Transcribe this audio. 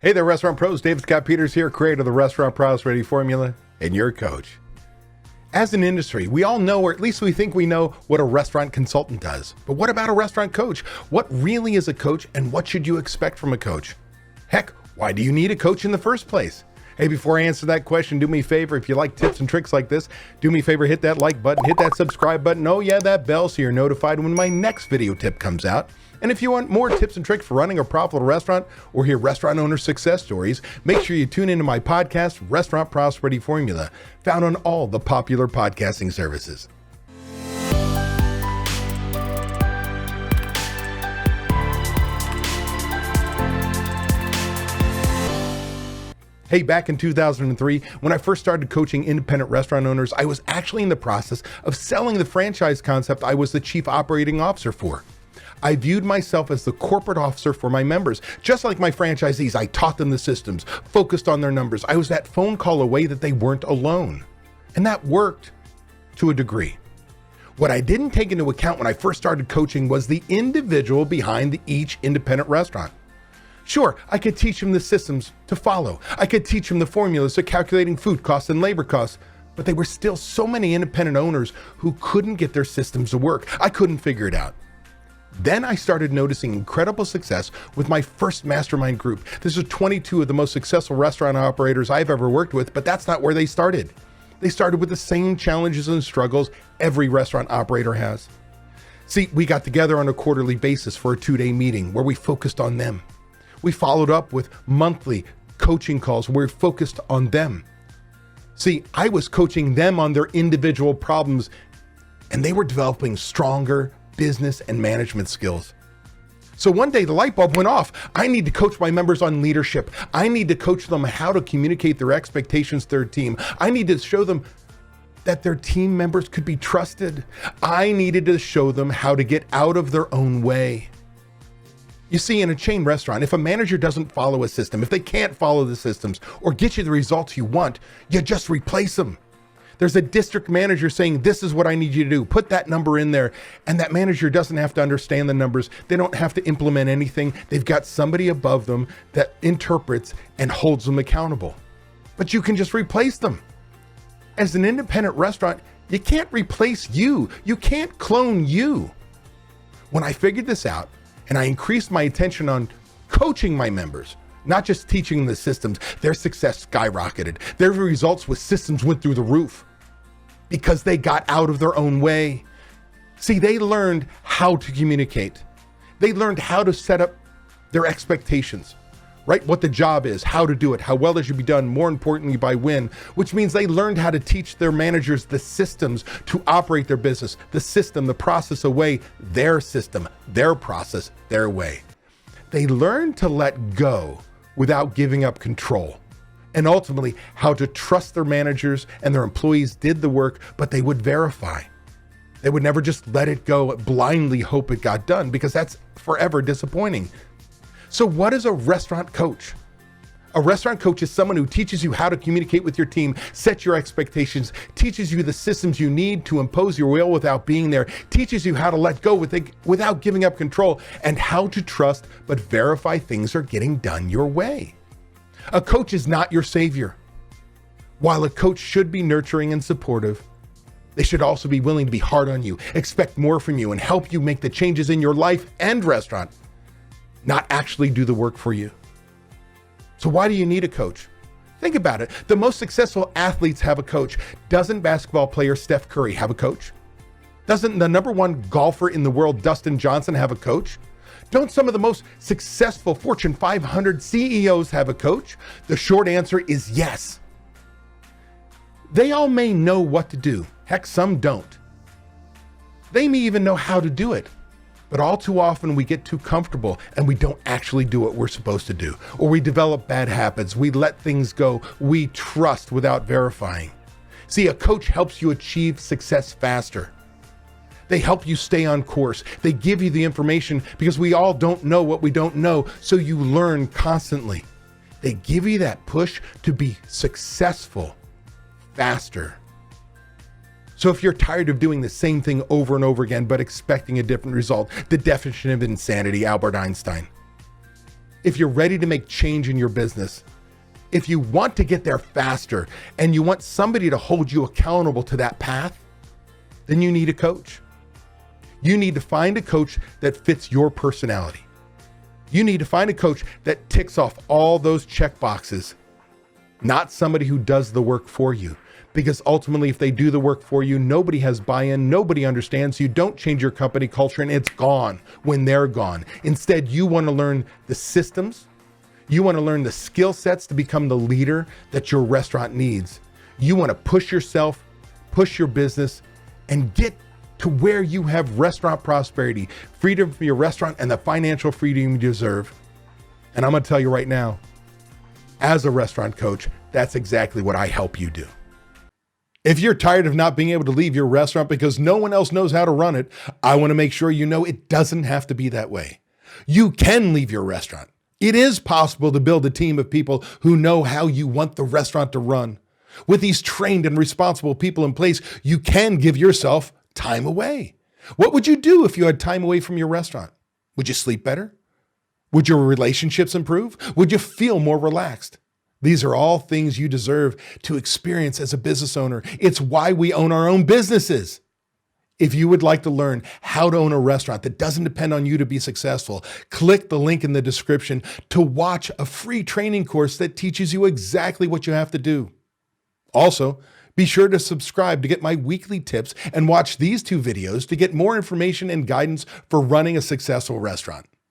Hey there, Restaurant Pros. David Scott Peters here, creator of the Restaurant Pros Ready Formula, and your coach. As an industry, we all know, or at least we think we know, what a restaurant consultant does. But what about a restaurant coach? What really is a coach, and what should you expect from a coach? Heck, why do you need a coach in the first place? Hey, before I answer that question, do me a favor. If you like tips and tricks like this, do me a favor, hit that like button, hit that subscribe button. Oh yeah, that bell so you're notified when my next video tip comes out. And if you want more tips and tricks for running a profitable restaurant or hear restaurant owner success stories, make sure you tune into my podcast, Restaurant Prosperity Formula, found on all the popular podcasting services. Hey, back in 2003, when I first started coaching independent restaurant owners, I was actually in the process of selling the franchise concept I was the chief operating officer for. I viewed myself as the corporate officer for my members. Just like my franchisees, I taught them the systems, focused on their numbers. I was that phone call away that they weren't alone. And that worked to a degree. What I didn't take into account when I first started coaching was the individual behind each independent restaurant. Sure, I could teach them the systems to follow. I could teach them the formulas for calculating food costs and labor costs, but there were still so many independent owners who couldn't get their systems to work. I couldn't figure it out. Then I started noticing incredible success with my first mastermind group. This is 22 of the most successful restaurant operators I've ever worked with, but that's not where they started. They started with the same challenges and struggles every restaurant operator has. See, we got together on a quarterly basis for a 2-day meeting where we focused on them. We followed up with monthly coaching calls where we focused on them. See, I was coaching them on their individual problems, and they were developing stronger business and management skills. So one day the light bulb went off. I need to coach my members on leadership. I need to coach them how to communicate their expectations to their team. I need to show them that their team members could be trusted. I needed to show them how to get out of their own way. You see, in a chain restaurant, if a manager doesn't follow a system, if they can't follow the systems or get you the results you want, you just replace them. There's a district manager saying, this is what I need you to do. Put that number in there. And that manager doesn't have to understand the numbers. They don't have to implement anything. They've got somebody above them that interprets and holds them accountable. But you can just replace them. As an independent restaurant, you can't replace you. You can't clone you. When I figured this out and I increased my attention on coaching my members, not just teaching the systems, their success skyrocketed. Their results with systems went through the roof because they got out of their own way. See, they learned how to communicate. They learned how to set up their expectations, right? What the job is, how to do it, how well it should be done, more importantly, by when, which means they learned how to teach their managers the systems to operate their business, the system, the process away, their system, their process, their way. They learned to let go without giving up control, and ultimately how to trust their managers and their employees did the work, but they would verify. They would never just let it go, blindly hope it got done, because that's forever disappointing. So what is a restaurant coach? A restaurant coach is someone who teaches you how to communicate with your team, set your expectations, teaches you the systems you need to impose your will without being there, teaches you how to let go without giving up control, and how to trust but verify things are getting done your way. A coach is not your savior. While a coach should be nurturing and supportive, they should also be willing to be hard on you, expect more from you, and help you make the changes in your life and restaurant, not actually do the work for you. So why do you need a coach? Think about it. The most successful athletes have a coach. Doesn't basketball player Steph Curry have a coach? Doesn't the number one golfer in the world, Dustin Johnson, have a coach? Don't some of the most successful Fortune 500 CEOs have a coach? The short answer is yes. They all may know what to do. Heck, some don't. They may even know how to do it. But all too often we get too comfortable and we don't actually do what we're supposed to do. Or we develop bad habits. We let things go. We trust without verifying. See, a coach helps you achieve success faster. They help you stay on course. They give you the information because we all don't know what we don't know. So you learn constantly. They give you that push to be successful faster. So if you're tired of doing the same thing over and over again, but expecting a different result, the definition of insanity, Albert Einstein. if you're ready to make change in your business, if you want to get there faster and you want somebody to hold you accountable to that path, then you need a coach. You need to find a coach that fits your personality. You need to find a coach that ticks off all those check boxes, not somebody who does the work for you. Because ultimately, if they do the work for you, nobody has buy-in, nobody understands. You don't change your company culture and it's gone when they're gone. Instead, you want to learn the systems. You want to learn the skill sets to become the leader that your restaurant needs. You want to push yourself, push your business, and get to where you have restaurant prosperity, freedom from your restaurant, and the financial freedom you deserve. And I'm going to tell you right now, as a restaurant coach, that's exactly what I help you do. If you're tired of not being able to leave your restaurant because no one else knows how to run it, I want to make sure you know it doesn't have to be that way. You can leave your restaurant. It is possible to build a team of people who know how you want the restaurant to run. With these trained and responsible people in place, you can give yourself time away. What would you do if you had time away from your restaurant? Would you sleep better? Would your relationships improve? Would you feel more relaxed? These are all things you deserve to experience as a business owner. It's why we own our own businesses. If you would like to learn how to own a restaurant that doesn't depend on you to be successful, click the link in the description to watch a free training course that teaches you exactly what you have to do. Also, be sure to subscribe to get my weekly tips and watch these 2 videos to get more information and guidance for running a successful restaurant.